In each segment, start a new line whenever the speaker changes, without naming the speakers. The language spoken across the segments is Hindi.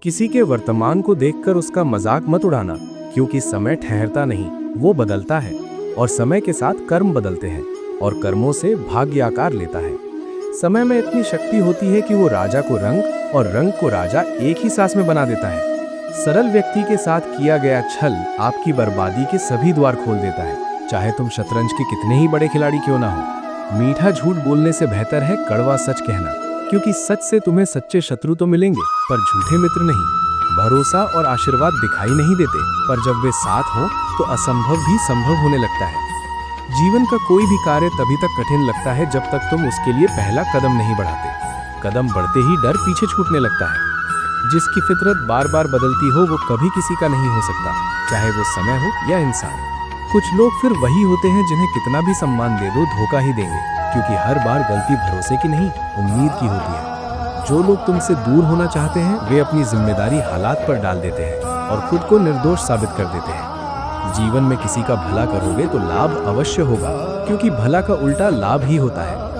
किसी के वर्तमान को देखकर उसका मजाक मत उड़ाना, क्योंकि समय ठहरता नहीं, वो बदलता है। और समय के साथ कर्म बदलते हैं और कर्मों से भाग्य आकार लेता है। समय में इतनी शक्ति होती है कि वो राजा को रंग और रंग को राजा एक ही सांस में बना देता है। सरल व्यक्ति के साथ किया गया छल आपकी बर्बादी के सभी द्वार खोल देता है, चाहे तुम शतरंज के कितने ही बड़े खिलाड़ी क्यों ना हो। मीठा झूठ बोलने से बेहतर है कड़वा सच कहना, क्योंकि सच से तुम्हें सच्चे शत्रु तो मिलेंगे पर झूठे मित्र नहीं। भरोसा और आशीर्वाद दिखाई नहीं देते, पर जब वे साथ हों तो असंभव भी संभव होने लगता है। जीवन का कोई भी कार्य तभी तक कठिन लगता है जब तक तुम उसके लिए पहला कदम नहीं बढ़ाते। कदम बढ़ते ही डर पीछे छूटने लगता है। जिसकी फितरत बार बार बदलती हो वो कभी किसी का नहीं हो सकता, चाहे वो समय हो या इंसान। कुछ लोग फिर वही होते हैं जिन्हें कितना भी सम्मान दे दो धोखा ही देंगे, क्योंकि हर बार गलती भरोसे की नहीं उम्मीद की होती है। जो लोग तुमसे दूर होना चाहते हैं वे अपनी जिम्मेदारी हालात पर डाल देते हैं और खुद को निर्दोष साबित कर देते हैं। जीवन में किसी का भला करोगे तो लाभ अवश्य होगा, क्योंकि भला का उल्टा लाभ ही होता है।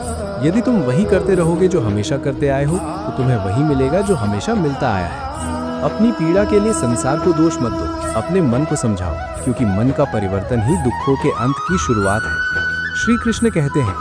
यदि तुम वही करते रहोगे जो हमेशा करते आए हो तो तुम्हें वही मिलेगा जो हमेशा मिलता आया है। अपनी पीड़ा के लिए संसार को दोष मत दो, अपने मन को समझाओ, क्योंकि मन का परिवर्तन ही दुखों के अंत की शुरुआत है। श्री कृष्ण कहते हैं,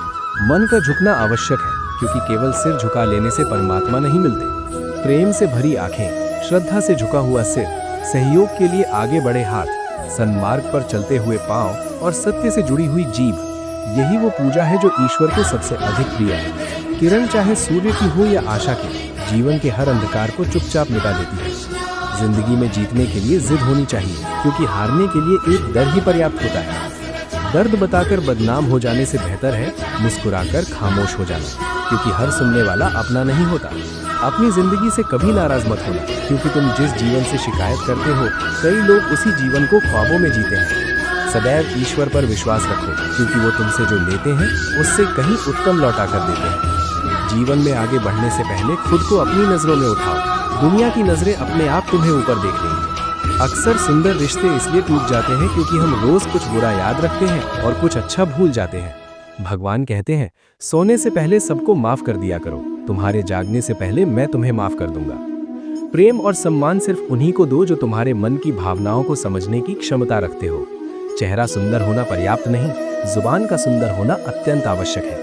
मन का झुकना आवश्यक है, क्योंकि केवल सिर झुका लेने से परमात्मा नहीं मिलते। प्रेम से भरी आंखें, श्रद्धा से झुका हुआ सिर, सहयोग के लिए आगे बढ़े हाथ, सन्मार्ग पर चलते हुए पांव और सत्य से जुड़ी हुई जीभ, यही वो पूजा है जो ईश्वर को सबसे अधिक प्रिय है। किरण चाहे सूर्य की हो या आशा की, जीवन के हर अंधकार को चुपचाप मिटा देती है। जिंदगी में जीतने के लिए जिद होनी चाहिए, क्योंकि हारने के लिए एक डर ही पर्याप्त होता है। दर्द बताकर बदनाम हो जाने से बेहतर है मुस्कुराकर खामोश हो जाना, क्योंकि हर सुनने वाला अपना नहीं होता। अपनी जिंदगी से कभी नाराज मत होना, क्योंकि तुम जिस जीवन से शिकायत करते हो कई लोग उसी जीवन को ख्वाबों में जीते हैं। सदैव ईश्वर पर विश्वास रखो, क्योंकि वो तुमसे जो लेते हैं उससे कहीं उत्तम लौटा कर देते हैं। जीवन में आगे बढ़ने से पहले खुद को अपनी नजरों में उठाओ, दुनिया की नजरें अपने आप तुम्हें ऊपर देख लेंगी। अक्सर सुंदर रिश्ते इसलिए टूट जाते हैं क्योंकि हम रोज कुछ बुरा याद रखते हैं और कुछ अच्छा भूल जाते हैं। भगवान कहते हैं, सोने से पहले सबको माफ कर दिया करो, तुम्हारे जागने से पहले मैं तुम्हें माफ कर दूंगा। प्रेम और सम्मान सिर्फ उन्हीं को दो जो तुम्हारे मन की भावनाओं को समझने की क्षमता रखते हो। चेहरा सुंदर होना पर्याप्त नहीं, जुबान का सुंदर होना अत्यंत आवश्यक है,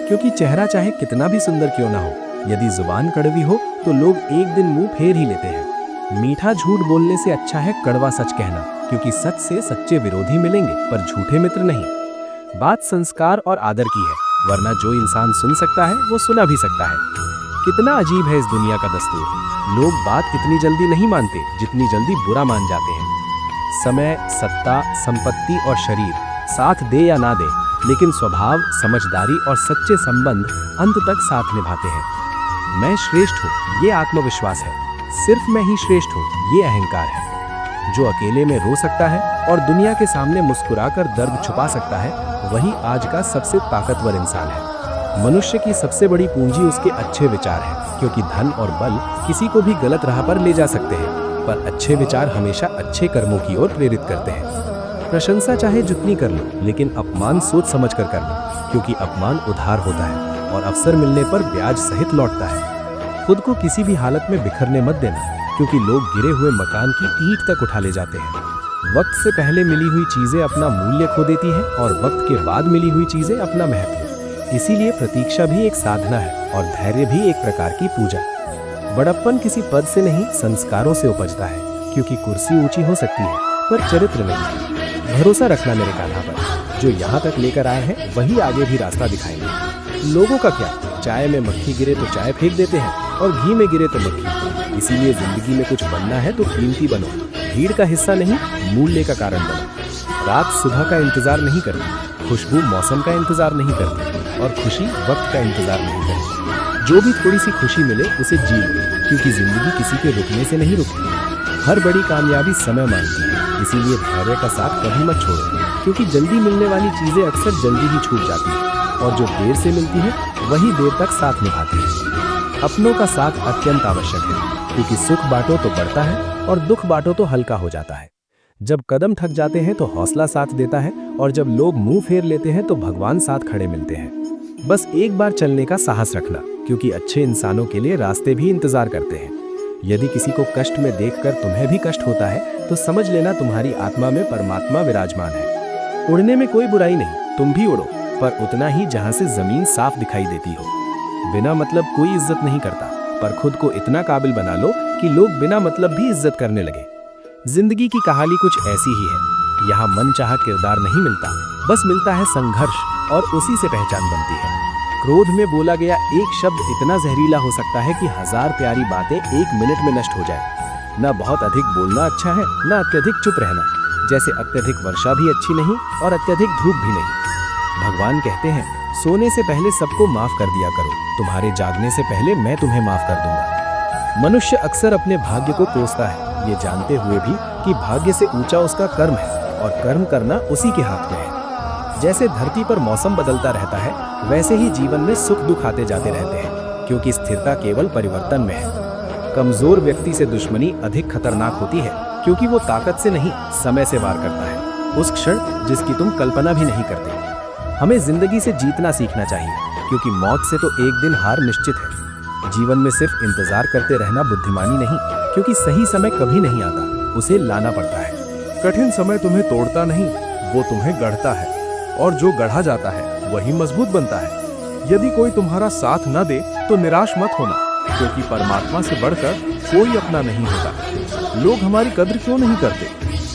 क्योंकि चेहरा चाहे कितना भी सुंदर क्यों ना हो, यदि जुबान कड़वी हो तो लोग एक दिन मुंह फेर ही लेते हैं। मीठा झूठ बोलने से अच्छा है कड़वा सच कहना, क्योंकि सच से सच्चे विरोधी मिलेंगे पर झूठे मित्र नहीं। बात संस्कार और आदर की है, वरना जो इंसान सुन सकता है वो सुना भी सकता है। कितना अजीब है इस दुनिया का दस्तूर, लोग बात इतनी जल्दी नहीं मानते जितनी जल्दी बुरा मान जाते हैं। समय, सत्ता, संपत्ति और शरीर साथ दे या ना दे, लेकिन स्वभाव, समझदारी और सच्चे संबंध अंत तक साथ निभाते हैं। मैं श्रेष्ठ हूँ, ये आत्मविश्वास है। सिर्फ मैं ही श्रेष्ठ हूँ, ये अहंकार है। जो अकेले में रो सकता है और दुनिया के सामने मुस्कुराकर दर्द छुपा सकता है, वही आज का सबसे ताकतवर इंसान है। मनुष्य की सबसे बड़ी पूंजी उसके अच्छे विचार हैं, क्योंकि धन और बल किसी को भी गलत राह पर ले जा सकते हैं, पर अच्छे विचार हमेशा अच्छे कर्मों की ओर प्रेरित करते हैं। प्रशंसा चाहे जितनी कर लो, लेकिन अपमान सोच समझ कर करना, क्योंकि अपमान उधार होता है और अवसर मिलने पर ब्याज सहित लौटता है। खुद को किसी भी हालत में बिखरने मत देना, क्योंकि लोग गिरे हुए मकान की ईंट तक उठा ले जाते हैं। वक्त से पहले मिली हुई चीजें अपना मूल्य खो देती हैं और वक्त के बाद मिली हुई चीजें अपना महत्व। इसीलिए प्रतीक्षा भी एक साधना है और धैर्य भी एक प्रकार की पूजा। बड़प्पन किसी पद से नहीं संस्कारों से उपजता है, क्योंकि कुर्सी ऊंची हो सकती है पर चरित्र नहीं। भरोसा रखना मेरे कान्हा पर, जो यहाँ तक लेकर आए हैं वही आगे भी रास्ता दिखाएंगे। लोगों का क्या, चाय में मक्खी गिरे तो चाय फेंक देते हैं और घी में गिरे तो मक्खी। इसीलिए जिंदगी में कुछ बनना है तो कीमती बनो, भीड़ का हिस्सा नहीं मूल्य का कारण बनो। रात सुबह का इंतजार नहीं करती, खुशबू मौसम का इंतजार नहीं करती और खुशी वक्त का इंतजार नहीं करती। जो भी थोड़ी सी खुशी मिले उसे जी लो, क्योंकि जिंदगी किसी के रुकने से नहीं रुकती। हर बड़ी कामयाबी समय मांगती है, इसीलिए धैर्य का साथ कभी मत छोड़ो, क्योंकि जल्दी मिलने वाली चीजें अक्सर जल्दी ही छूट जाती है और जो देर से मिलती है वही देर तक साथ निभाती है। अपनों का साथ अत्यंत आवश्यक है, क्योंकि सुख बांटो तो बढ़ता है और दुख बांटो तो हल्का हो जाता है। जब कदम थक जाते हैं तो हौसला साथ देता है और जब लोग मुंह फेर लेते हैं तो भगवान साथ खड़े मिलते हैं। बस एक बार चलने का साहस रखना, क्योंकि अच्छे इंसानों के लिए रास्ते भी इंतजार करते हैं। यदि किसी को कष्ट में देखकर तुम्हें भी कष्ट होता है तो समझ लेना तुम्हारी आत्मा में परमात्मा विराजमान है। उड़ने में कोई बुराई नहीं, तुम भी उड़ो, पर उतना ही जहां से जमीन साफ दिखाई देती हो। बिना मतलब कोई इज्जत नहीं करता, पर खुद को इतना काबिल बना लो कि लोग बिना मतलब भी इज्जत करने लगे। जिंदगी की कहानी कुछ ऐसी ही है। यहाँ मन चाहा किरदार नहीं मिलता, बस मिलता है संघर्ष, और उसी से पहचान बनती है। क्रोध में बोला गया एक शब्द इतना जहरीला हो सकता है कि 1000 प्यारी बातें 1 मिनट में नष्ट हो जाए। न बहुत अधिक बोलना अच्छा है, न अत्यधिक चुप रहना। जैसे अत्यधिक वर्षा भी अच्छी नहीं और अत्यधिक धूप भी नहीं। भगवान कहते हैं, सोने से पहले सबको माफ कर दिया करो, तुम्हारे जागने से पहले मैं तुम्हें माफ कर दूंगा। मनुष्य अक्सर अपने भाग्य को कोसता है, ये जानते हुए भी कि भाग्य से ऊंचा उसका कर्म है और कर्म करना उसी के हाथ में है। जैसे धरती पर मौसम बदलता रहता है, वैसे ही जीवन में सुख दुख आते जाते रहते हैं, क्योंकि स्थिरता केवल परिवर्तन में है। कमजोर व्यक्ति से दुश्मनी अधिक खतरनाक होती है, क्योंकि वो ताकत से नहीं, समय से वार करता है, उस क्षण जिसकी तुम कल्पना भी नहीं करते। हमें जिंदगी से जीतना सीखना चाहिए, क्योंकि मौत से तो एक दिन हार निश्चित है। जीवन में सिर्फ इंतजार करते रहना बुद्धिमानी नहीं, क्योंकि सही समय कभी नहीं आता, उसे लाना पड़ता है। कठिन समय तुम्हें तोड़ता नहीं, वो तुम्हें गढ़ता है, और जो गढ़ा जाता है वही मजबूत बनता है। यदि कोई तुम्हारा साथ न दे तो निराश मत होना, क्योंकि परमात्मा से बढ़कर कोई अपना नहीं होता। लोग हमारी कद्र क्यों नहीं करते?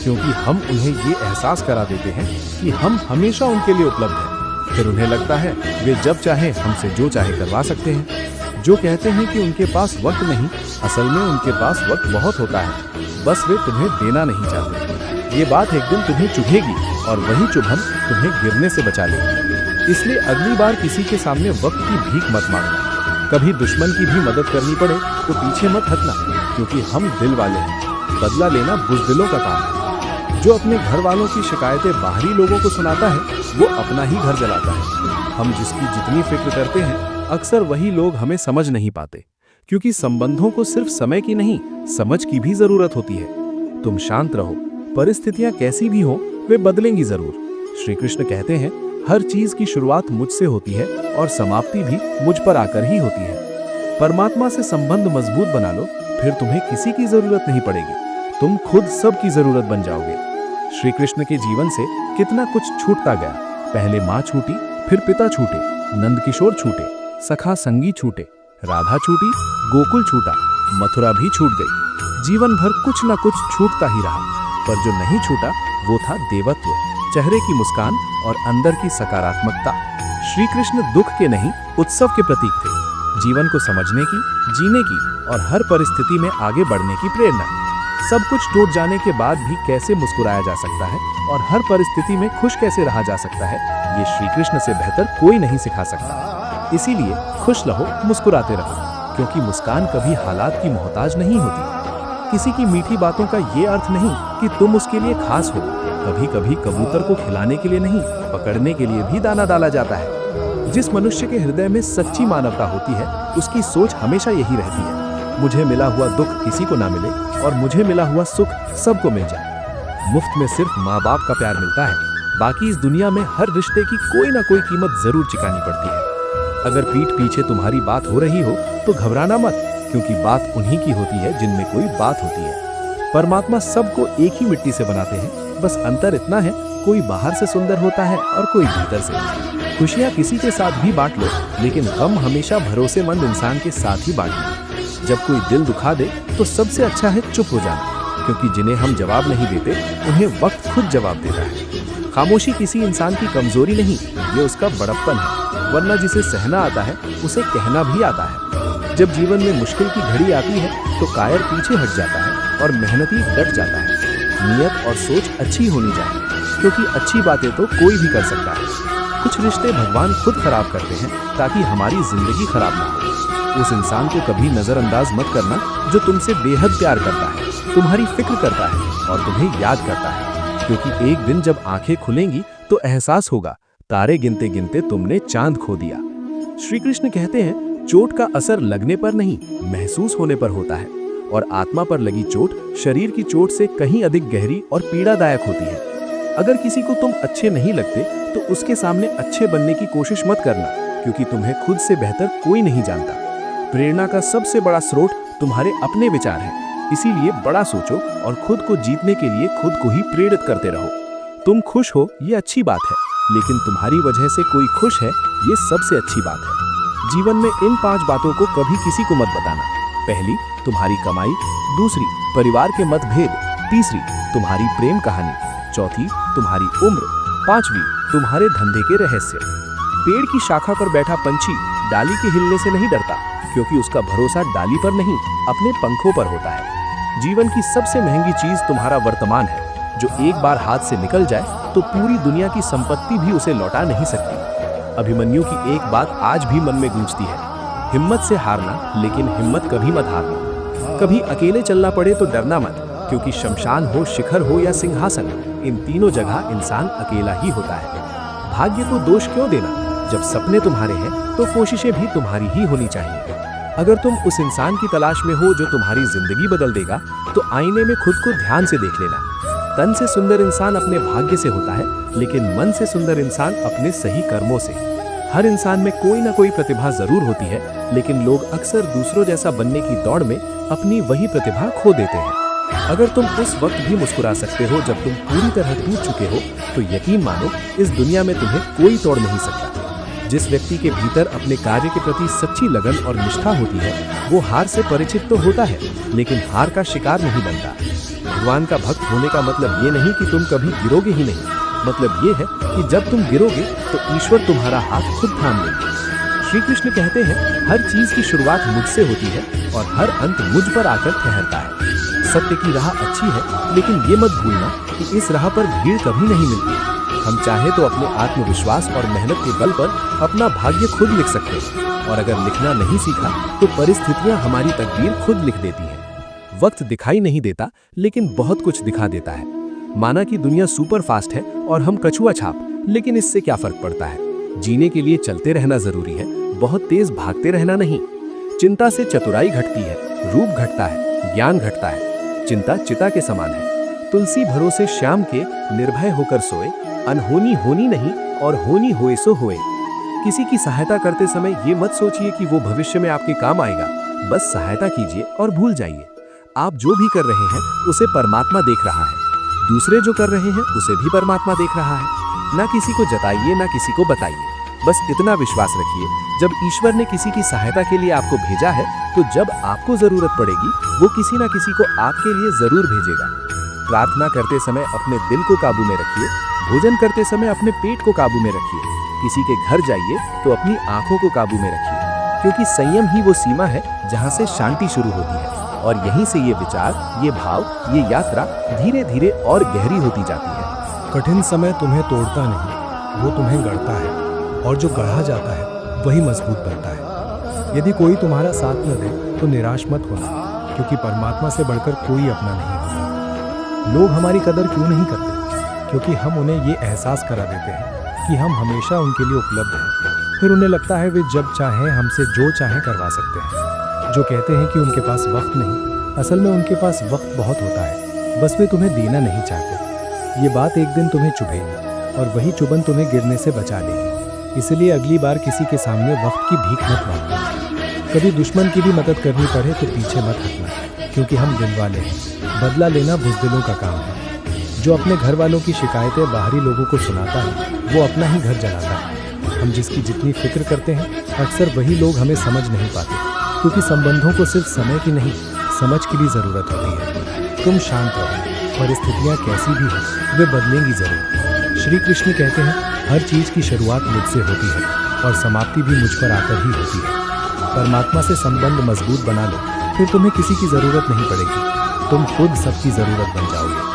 क्योंकि हम उन्हें ये एहसास करा देते हैं कि हम हमेशा उनके लिए उपलब्ध हैं। फिर उन्हें लगता है वे जब चाहे हमसे जो चाहे करवा सकते हैं। जो कहते हैं कि उनके पास वक्त नहीं, असल में उनके पास वक्त बहुत होता है, बस वे तुम्हें देना नहीं चाहते। ये बात एक दिन तुम्हें चुभेगी, और वही चुभन तुम्हें गिरने से बचा लेगी। इसलिए अगली बार किसी के सामने वक्त की भीख मत मांगना। कभी दुश्मन की भी मदद करनी पड़े तो पीछे मत हटना, क्योंकि हम दिल वाले हैं। बदला लेना बुज़दिलों का काम है। जो अपने घर वालों की शिकायतें बाहरी लोगों को सुनाता है, वो अपना ही घर जलाता है। हम जिसकी जितनी फिक्र करते हैं, अक्सर वही लोग हमें समझ नहीं पाते, क्योंकि संबंधों को सिर्फ समय की नहीं, समझ की भी जरूरत होती है। तुम शांत रहो, परिस्थितियां कैसी भी हो, वे बदलेंगी जरूर। श्री कृष्ण कहते हैं, हर चीज की शुरुआत मुझसे होती है और समाप्ति भी मुझ पर आकर ही होती है। परमात्मा से संबंध मजबूत बना लो, फिर तुम्हें किसी की जरूरत नहीं पड़ेगी। तुम खुद सबकी जरूरत बन जाओगे। श्री कृष्ण के जीवन से कितना कुछ छूटता गया। पहले माँ छूटी, फिर पिता छूटे, नंद किशोर छूटे, सखा संगी छूटे, राधा छूटी, गोकुल छूटा, मथुरा भी छूट गई। जीवन भर कुछ न कुछ छूटता ही रहा, पर जो नहीं छूटा वो था देवत्व, चेहरे की मुस्कान और अंदर की सकारात्मकता। श्री कृष्ण दुख के नहीं, उत्सव के प्रतीक थे। जीवन को समझने की, जीने की और हर परिस्थिति में आगे बढ़ने की प्रेरणा। सब कुछ टूट जाने के बाद भी कैसे मुस्कुराया जा सकता है और हर परिस्थिति में खुश कैसे रहा जा सकता है, ये श्री कृष्ण से बेहतर कोई नहीं सिखा सकता। इसीलिए खुश रहो, मुस्कुराते रहो, क्योंकि मुस्कान कभी हालात की मोहताज नहीं होती। किसी की मीठी बातों का ये अर्थ नहीं कि तुम उसके लिए खास हो। कभी कभी कबूतर को खिलाने के लिए नहीं, पकड़ने के लिए भी दाना डाला जाता है। जिस मनुष्य के हृदय में सच्ची मानवता होती है, उसकी सोच हमेशा यही रहती है, मुझे मिला हुआ दुख किसी को ना मिले और मुझे मिला हुआ सुख सबको मिल जाए। मुफ्त में सिर्फ माँ बाप का प्यार मिलता है, बाकी इस दुनिया में हर रिश्ते की कोई ना कोई कीमत जरूर चुकानी पड़ती है। अगर पीठ पीछे तुम्हारी बात हो रही हो तो घबराना मत, क्योंकि बात उन्हीं की होती है जिनमें कोई बात होती है। परमात्मा सबको एक ही मिट्टी से बनाते हैं, बस अंतर इतना है, कोई बाहर से सुंदर होता है और कोई भीतर से। खुशियां किसी के साथ भी बांट लो, लेकिन गम हमेशा भरोसेमंद इंसान के साथ ही बांटना। जब कोई दिल दुखा दे तो सबसे अच्छा है चुप हो जाना, क्योंकि जिन्हें हम जवाब नहीं देते, उन्हें वक्त खुद जवाब देता है। खामोशी किसी इंसान की कमजोरी नहीं, ये उसका बड़प्पन है, वरना जिसे सहना आता है उसे कहना भी आता है। जब जीवन में मुश्किल की घड़ी आती है तो कायर पीछे हट जाता है और मेहनती डट जाता है। नियत और सोच अच्छी होनी चाहिए, क्योंकि अच्छी बातें तो कोई भी कर सकता है। कुछ रिश्ते भगवान खुद खराब करते हैं ताकि हमारी जिंदगी खराब ना हो। उस इंसान को कभी नजरअंदाज मत करना जो तुमसे बेहद प्यार करता है, तुम्हारी फिक्र करता है और तुम्हें याद करता है, क्योंकि एक दिन जब आंखें खुलेंगी तो एहसास होगा, तारे गिनते गिनते तुमने चांद खो दिया। श्री कृष्ण कहते हैं, चोट का असर लगने पर नहीं, महसूस होने पर होता है, और आत्मा पर लगी चोट शरीर की चोट से कहीं अधिक गहरी और पीड़ादायक होती है। अगर किसी को तुम अच्छे नहीं लगते तो उसके सामने अच्छे बनने की कोशिश मत करना, क्योंकि तुम्हें खुद से बेहतर कोई नहीं जानता। प्रेरणा का सबसे बड़ा स्रोत तुम्हारे अपने विचार हैं, इसीलिए बड़ा सोचो और खुद को जीतने के लिए खुद को ही प्रेरित करते रहो। तुम खुश हो ये अच्छी बात है, लेकिन तुम्हारी वजह से कोई खुश है ये सबसे अच्छी बात है। जीवन में इन 5 बातों को कभी किसी को मत बताना। पहली, तुम्हारी कमाई। दूसरी, परिवार के मतभेद। तीसरी, तुम्हारी प्रेम कहानी। चौथी, तुम्हारी उम्र। पांचवी, तुम्हारे धंधे के रहस्य। पेड़ की शाखा पर बैठा पंछी डाली के हिलने से नहीं डरता, क्योंकि उसका भरोसा डाली पर नहीं, अपने पंखों पर होता है। जीवन की सबसे महंगी चीज तुम्हारा वर्तमान है, जो एक बार हाथ से निकल जाए तो पूरी दुनिया की संपत्ति भी उसे लौटा नहीं सकती। अभिमन्यु की एक बात आज भी मन में गूंजती है, हिम्मत से हारना, लेकिन हिम्मत कभी मत हारना। कभी अकेले चलना पड़े तो डरना मत, क्योंकि शमशान हो, शिखर हो या सिंहासन, इन तीनों जगह इंसान अकेला ही होता है। भाग्य को दोष क्यों देना? जब सपने तुम्हारे हैं तो कोशिशें भी तुम्हारी ही होनी चाहिए। अगर तुम उस इंसान की तलाश में हो जो तुम्हारी जिंदगी बदल देगा, तो आईने में खुद को ध्यान से देख लेना। तन से सुंदर इंसान अपने भाग्य से होता है, लेकिन मन से सुंदर इंसान अपने सही कर्मों से। हर इंसान में कोई ना कोई प्रतिभा जरूर होती है, लेकिन लोग अक्सर दूसरों जैसा बनने की दौड़ में अपनी वही प्रतिभा खो देते हैं। अगर तुम उस वक्त भी मुस्कुरा सकते हो जब तुम पूरी तरह टूट चुके हो, तो यकीन मानो इस दुनिया में तुम्हें कोई तोड़ नहीं सकता। जिस व्यक्ति के भीतर अपने कार्य के प्रति सच्ची लगन और निष्ठा होती है, वो हार से परिचित तो होता है, लेकिन हार का शिकार नहीं बनता। भगवान का भक्त होने का मतलब ये नहीं कि तुम कभी गिरोगे ही नहीं, मतलब ये है कि जब तुम गिरोगे तो ईश्वर तुम्हारा हाथ खुद थाम लेंगे। श्री कृष्ण कहते हैं, हर चीज की शुरुआत मुझसे होती है और हर अंत मुझ पर आकर ठहरता है। सत्य की राह अच्छी है, लेकिन ये मत भूलना कि इस राह पर भीड़ कभी नहीं मिलती। हम चाहे तो अपने आत्मविश्वास और मेहनत के बल पर अपना भाग्य खुद लिख सकते हैं, और अगर लिखना नहीं सीखा तो परिस्थितियां हमारी तकदीर खुद लिख देती हैं। वक्त दिखाई नहीं देता, लेकिन बहुत कुछ दिखा देता है। माना कि दुनिया सुपर फास्ट है और हम कछुआ छाप, लेकिन इससे क्या फर्क पड़ता है? जीने के लिए चलते रहना जरूरी है, बहुत तेज भागते रहना नहीं। चिंता से चतुराई घटती है, रूप घटता है, ज्ञान घटता है। चिंता चिता के समान है। तुलसी भरोसे श्याम के, निर्भय होकर सोए, अनहोनी होनी नहीं और होनी होए सो होए। किसी की सहायता करते समय ये मत सोचिए कि वो भविष्य में आपके काम आएगा, बस सहायता कीजिए और भूल जाइए। आप जो भी कर रहे हैं उसे परमात्मा देख रहा है, दूसरे जो कर रहे हैं उसे भी परमात्मा देख रहा है। ना किसी को जताइए, ना किसी को बताइए, बस इतना विश्वास रखिए, जब ईश्वर ने किसी की सहायता के लिए आपको भेजा है, तो जब आपको जरूरत पड़ेगी वो किसी ना किसी को आपके लिए जरूर भेजेगा। प्रार्थना करते समय अपने दिल को काबू में रखिए, भोजन करते समय अपने पेट को काबू में रखिए, किसी के घर जाइए तो अपनी आंखों को काबू में रखिए, क्योंकि संयम ही वो सीमा है जहां से शांति शुरू होती है, और यहीं से ये विचार, ये भाव, ये यात्रा धीरे धीरे और गहरी होती जाती है।
कठिन समय तुम्हें तोड़ता नहीं, वो तुम्हें गढ़ता है, और जो गढ़ा जाता है वही मजबूत बनता है। यदि कोई तुम्हारा साथ न दे तो निराश मत होना, क्योंकि परमात्मा से बढ़कर कोई अपना नहीं होता। लोग हमारी कदर क्यों नहीं करते? क्योंकि हम उन्हें ये एहसास करा देते हैं कि हम हमेशा उनके लिए उपलब्ध हैं। फिर उन्हें लगता है वे जब चाहें हमसे जो चाहें करवा सकते हैं। जो कहते हैं कि उनके पास वक्त नहीं, असल में उनके पास वक्त बहुत होता है, बस वे तुम्हें देना नहीं चाहते। ये बात एक दिन तुम्हें चुभेगी, और वही चुभन तुम्हें गिरने से बचा लेगी। इसलिए अगली बार किसी के सामने वक्त की भीख मत मांगना। कभी दुश्मन की भी मदद करनी पड़े तो पीछे मत हटना, क्योंकि हम दिल वाले हैं। बदला लेना बुज़दिलों का काम है। जो अपने घर वालों की शिकायतें बाहरी लोगों को सुनाता है, वो अपना ही घर जलाता है। हम जिसकी जितनी फिक्र करते हैं, अक्सर वही लोग हमें समझ नहीं पाते, क्योंकि संबंधों को सिर्फ समय की नहीं, समझ की भी ज़रूरत होती है। तुम शांत रहो, परिस्थितियाँ कैसी भी हों, वे बदलेंगी ज़रूर। श्री कृष्ण कहते हैं, हर चीज़ की शुरुआत मुझसे होती है और समाप्ति भी मुझ पर आकर ही होती है। परमात्मा से संबंध मजबूत बना लो, फिर तुम्हें किसी की ज़रूरत नहीं पड़ेगी, तुम खुद सबकी ज़रूरत बन जाओगे।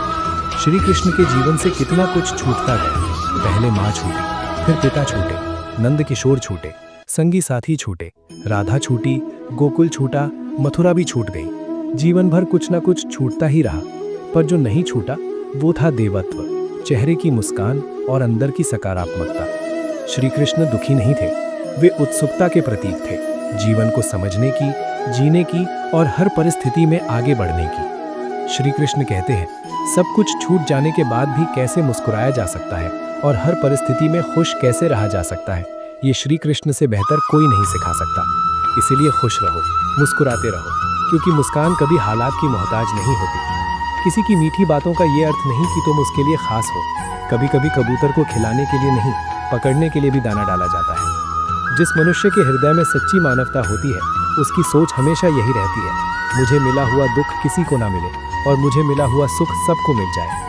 श्री कृष्ण के जीवन से कितना कुछ छूटता गया। पहले माँ छूटी, फिर पिता छूटे, नंद किशोर छूटे, संगी साथी छूटे, राधा छूटी, गोकुल छूटा, मथुरा भी छूट गई। जीवन भर कुछ ना कुछ छूटता ही रहा, पर जो नहीं छूटा वो था देवत्व, चेहरे की मुस्कान और अंदर की सकारात्मकता। श्री कृष्ण दुखी नहीं थे, वे उत्सुकता के प्रतीक थे, जीवन को समझने की, जीने की और हर परिस्थिति में आगे बढ़ने की। श्री कृष्ण कहते हैं, सब कुछ छूट जाने के बाद भी कैसे मुस्कुराया जा सकता है और हर परिस्थिति में खुश कैसे रहा जा सकता है, ये श्री कृष्ण से बेहतर कोई नहीं सिखा सकता। इसीलिए खुश रहो, मुस्कुराते रहो, क्योंकि मुस्कान कभी हालात की मोहताज नहीं होती। किसी की मीठी बातों का ये अर्थ नहीं कि तुम उसके लिए खास हो। कभी कभी कबूतर को खिलाने के लिए नहीं, पकड़ने के लिए भी दाना डाला जाता है। जिस मनुष्य के हृदय में सच्ची मानवता होती है, उसकी सोच हमेशा यही रहती है, मुझे मिला हुआ दुख किसी को ना मिले और मुझे मिला हुआ सुख सबको मिल जाए।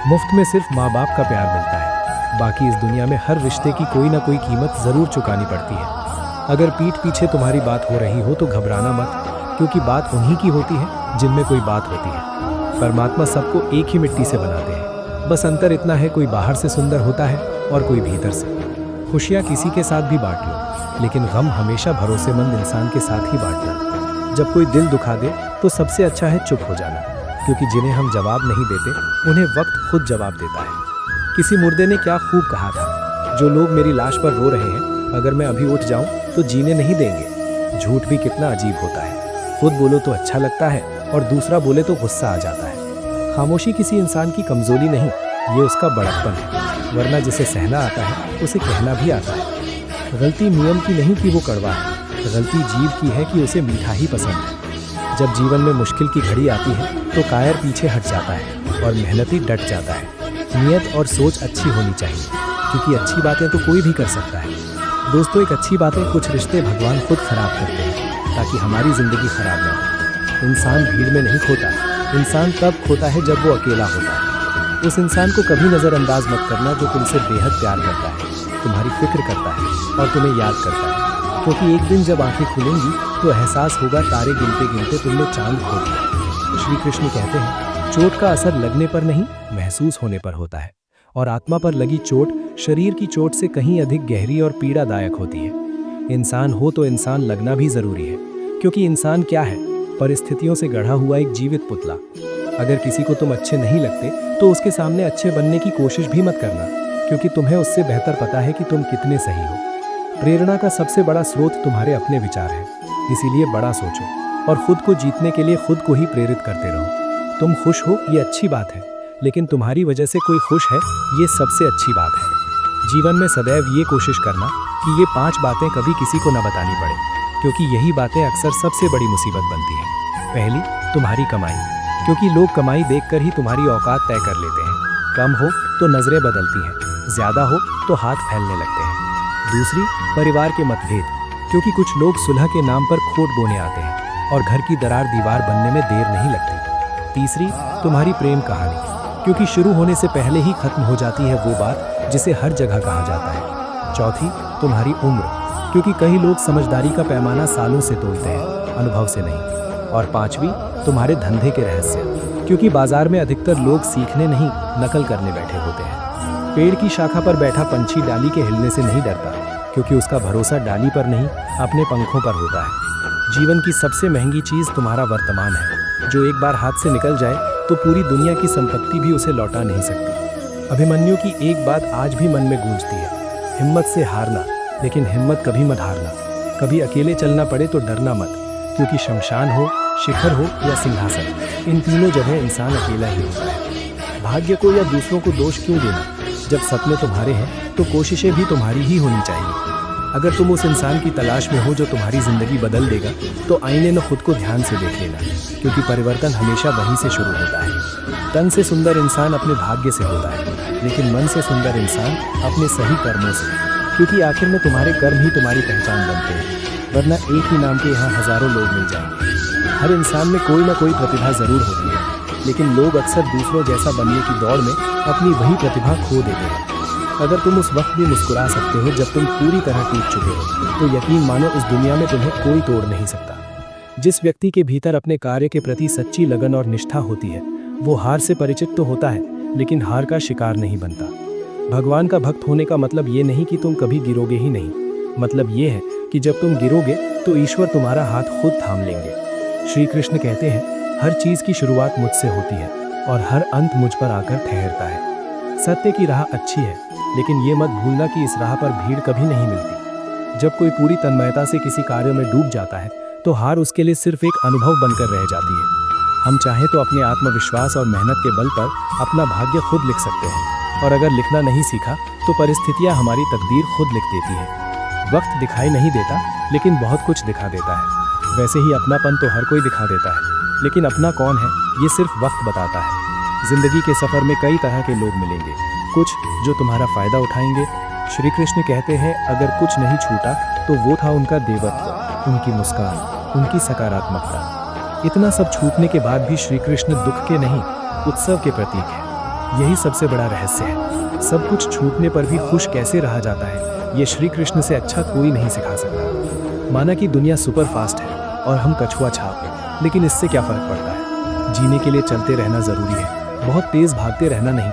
मुफ्त में सिर्फ माँ बाप का प्यार मिलता है, बाकी इस दुनिया में हर रिश्ते की कोई ना कोई कीमत ज़रूर चुकानी पड़ती है। अगर पीठ पीछे तुम्हारी बात हो रही हो तो घबराना मत, क्योंकि बात उन्हीं की होती है जिनमें कोई बात होती है। परमात्मा सबको एक ही मिट्टी से बनाते हैं, बस अंतर इतना है, कोई बाहर से सुंदर होता है और कोई भीतर से। खुशियाँ किसी के साथ भी बांट लो, लेकिन गम हमेशा भरोसेमंद इंसान के साथ ही बांटना। जब कोई दिल दुखा दे तो सबसे अच्छा है चुप हो जाना, क्योंकि जिन्हें हम जवाब नहीं देते उन्हें वक्त खुद जवाब देता है। किसी मुर्दे ने क्या खूब कहा था, जो लोग मेरी लाश पर रो रहे हैं, अगर मैं अभी उठ जाऊं तो जीने नहीं देंगे। झूठ भी कितना अजीब होता है, खुद बोलो तो अच्छा लगता है और दूसरा बोले तो गुस्सा आ जाता है। खामोशी किसी इंसान की कमजोरी नहीं, ये उसका बड़प्पन है, वरना जिसे सहना आता है उसे कहना भी आता है। गलती नियम की नहीं कि वो कड़वा है, गलती जीव की है कि उसे मीठा ही पसंद है। जब जीवन में मुश्किल की घड़ी आती है तो कायर पीछे हट जाता है और मेहनती डट जाता है। नियत और सोच अच्छी होनी चाहिए, क्योंकि अच्छी बातें तो कोई भी कर सकता है। दोस्तों, एक अच्छी बात है, कुछ रिश्ते भगवान खुद खराब करते हैं ताकि हमारी जिंदगी खराब ना हो। इंसान भीड़ में नहीं खोता, इंसान तब खोता है जब वो अकेला होता है। उस इंसान को कभी नज़रअंदाज मत करना जो तुमसे बेहद प्यार करता है, तुम्हारी फिक्र करता है और तुम्हें याद करता है, क्योंकि एक दिन जब आंखें खुलेंगी तो एहसास होगा तारे गिनते गिनते तुमने चांद खो दिया। श्री कृष्ण कहते हैं, चोट का असर लगने पर नहीं, महसूस होने पर होता है, और आत्मा पर लगी चोट शरीर की चोट से कहीं अधिक गहरी और पीड़ादायक होती है। इंसान हो तो इंसान लगना भी जरूरी है, क्योंकि इंसान क्या है, परिस्थितियों से गढ़ा हुआ एक जीवित पुतला। अगर किसी को तुम अच्छे नहीं लगते तो उसके सामने अच्छे बनने की कोशिश भी मत करना, क्योंकि तुम्हें उससे बेहतर पता है कि तुम कितने सही हो। प्रेरणा का सबसे बड़ा स्रोत तुम्हारे अपने विचार हैं, इसीलिए बड़ा सोचो और खुद को जीतने के लिए खुद को ही प्रेरित करते रहो। तुम खुश हो ये अच्छी बात है, लेकिन तुम्हारी वजह से कोई खुश है ये सबसे अच्छी बात है। जीवन में सदैव ये कोशिश करना कि ये 5 बातें कभी किसी को न बतानी पड़े, क्योंकि यही बातें अक्सर सबसे बड़ी मुसीबत बनती हैं। पहली, तुम्हारी कमाई, क्योंकि लोग कमाई देखकर ही तुम्हारी औकात तय कर लेते हैं। कम हो तो नजरें बदलती हैं, ज्यादा हो तो हाथ फैलने लगते हैं। दूसरी, परिवार के मतभेद, क्योंकि कुछ लोग सुलह के नाम पर खोट बोने आते हैं और घर की दरार दीवार बनने में देर नहीं लगती। तीसरी, तुम्हारी प्रेम कहानी, क्योंकि शुरू होने से पहले ही खत्म हो जाती है वो बात जिसे हर जगह कहा जाता है। चौथी, तुम्हारी उम्र, क्योंकि कई लोग समझदारी का पैमाना सालों से तोलते हैं, अनुभव से नहीं। और पांचवी, तुम्हारे धंधे के रहस्य, क्योंकि बाजार में अधिकतर लोग सीखने नहीं नकल करने बैठे होते हैं। पेड़ की शाखा पर बैठा पंछी डाली के हिलने से नहीं डरता, क्योंकि उसका भरोसा डाली पर नहीं अपने पंखों पर होता है। जीवन की सबसे महंगी चीज़ तुम्हारा वर्तमान है, जो एक बार हाथ से निकल जाए तो पूरी दुनिया की संपत्ति भी उसे लौटा नहीं सकती। अभिमन्यु की एक बात आज भी मन में गूंजती है, हिम्मत से हारना, लेकिन हिम्मत कभी मत हारना। कभी अकेले चलना पड़े तो डरना मत, क्योंकि शमशान हो, शिखर हो या सिंहासन, इन तीनों जगह इंसान अकेला ही होता है। भाग्य को या दूसरों को दोष क्यों देना, जब सपने तुम्हारे हैं तो कोशिशें भी तुम्हारी ही होनी चाहिए। अगर तुम उस इंसान की तलाश में हो जो तुम्हारी जिंदगी बदल देगा, तो आईने में खुद को ध्यान से देख लेना, क्योंकि परिवर्तन हमेशा वहीं से शुरू होता है। तन से सुंदर इंसान अपने भाग्य से होता है, लेकिन मन से सुंदर इंसान अपने सही कर्मों से, क्योंकि आखिर में तुम्हारे कर्म ही तुम्हारी पहचान बनते हैं, वरना एक ही नाम के यहाँ हजारों लोग मिल जाएंगे। हर इंसान में कोई ना कोई प्रतिभा जरूर होती है, लेकिन लोग अक्सर दूसरों जैसा बनने की दौड़ में अपनी वही प्रतिभा खो देते हैं। अगर तुम उस वक्त भी मुस्कुरा सकते हो जब तुम पूरी तरह टूट चुके हो, तो यकीन मानो इस दुनिया में तुम्हें कोई तोड़ नहीं सकता। जिस व्यक्ति के भीतर अपने कार्य के प्रति सच्ची लगन और निष्ठा होती है, वो हार से परिचित तो होता है, लेकिन हार का शिकार नहीं बनता। भगवान का भक्त होने का मतलब ये नहीं कि तुम कभी गिरोगे ही नहीं, मतलब ये है कि जब तुम गिरोगे तो ईश्वर तुम्हारा हाथ खुद थाम लेंगे। श्री कृष्ण कहते हैं, हर चीज की शुरुआत मुझसे होती है और हर अंत मुझ पर आकर ठहरता है। सत्य की राह अच्छी है, लेकिन ये मत भूलना कि इस राह पर भीड़ कभी नहीं मिलती। जब कोई पूरी तन्मयता से किसी कार्य में डूब जाता है, तो हार उसके लिए सिर्फ एक अनुभव बनकर रह जाती है। हम चाहें तो अपने आत्मविश्वास और मेहनत के बल पर अपना भाग्य खुद लिख सकते हैं, और अगर लिखना नहीं सीखा तो परिस्थितियां हमारी तकदीर खुद लिख देती है। वक्त दिखाई नहीं देता, लेकिन बहुत कुछ दिखा देता है। वैसे ही अपनापन तो हर कोई दिखा देता है, लेकिन अपना कौन है ये सिर्फ वक्त बताता है। जिंदगी के सफर में कई तरह के लोग मिलेंगे, कुछ जो तुम्हारा फायदा उठाएंगे। श्री कृष्ण कहते हैं अगर कुछ नहीं छूटा तो वो था उनका देवत्व, उनकी मुस्कान, उनकी सकारात्मकता। इतना सब छूटने के बाद भी श्री कृष्ण दुख के नहीं, उत्सव के प्रतीक है। यही सबसे बड़ा रहस्य है। सब कुछ छूटने पर भी खुश कैसे रहा जाता है, ये श्री कृष्ण से अच्छा कोई नहीं सिखा सकता। माना कि दुनिया सुपर फास्ट है और हम कछुआ छाप, लेकिन इससे क्या फर्क पड़ता है। जीने के लिए चलते रहना जरूरी है, बहुत तेज भागते रहना नहीं।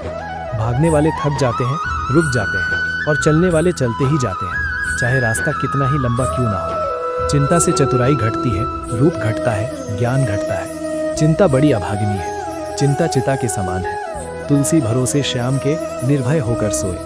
भागने वाले थक जाते हैं, रुक जाते हैं, और चलने वाले चलते ही जाते हैं, चाहे रास्ता कितना ही लंबा क्यों ना हो। चिंता से चतुराई घटती है, रूप घटता है, ज्ञान घटता है। चिंता बड़ी अभागिनी है, चिंता चिता के समान है। तुलसी भरोसे श्याम के, निर्भय होकर सोए।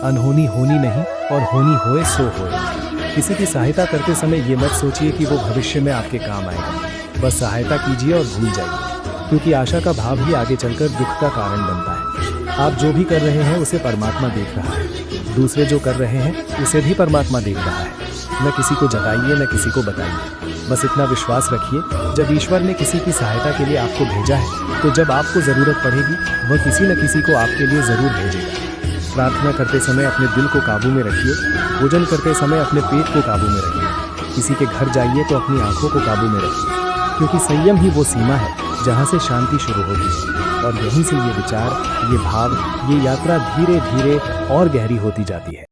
अनहोनी होनी नहीं और होनी होए सो होए। किसी की सहायता करते समय ये मत सोचिए कि वो भविष्य में आपके काम आएगा। बस सहायता कीजिए और भूल जाइए, क्योंकि आशा का भाव ही आगे चलकर दुख का कारण बनता है। आप जो भी कर रहे हैं उसे परमात्मा देख रहा है, दूसरे जो कर रहे हैं उसे भी परमात्मा देख रहा है। न किसी को जताइए न किसी को बताइए, बस इतना विश्वास रखिए जब ईश्वर ने किसी की सहायता के लिए आपको भेजा है, तो जब आपको ज़रूरत पड़ेगी वह किसी न किसी को आपके लिए ज़रूर भेजेगा। प्रार्थना करते समय अपने दिल को काबू में रखिए, भोजन करते समय अपने पेट को काबू में रखिए, किसी के घर जाइए तो अपनी आंखों को काबू में रखिए, क्योंकि संयम ही वो सीमा है जहाँ से शांति शुरू होती है। और यहीं से ये विचार, ये भाव, ये यात्रा धीरे धीरे और गहरी होती जाती है।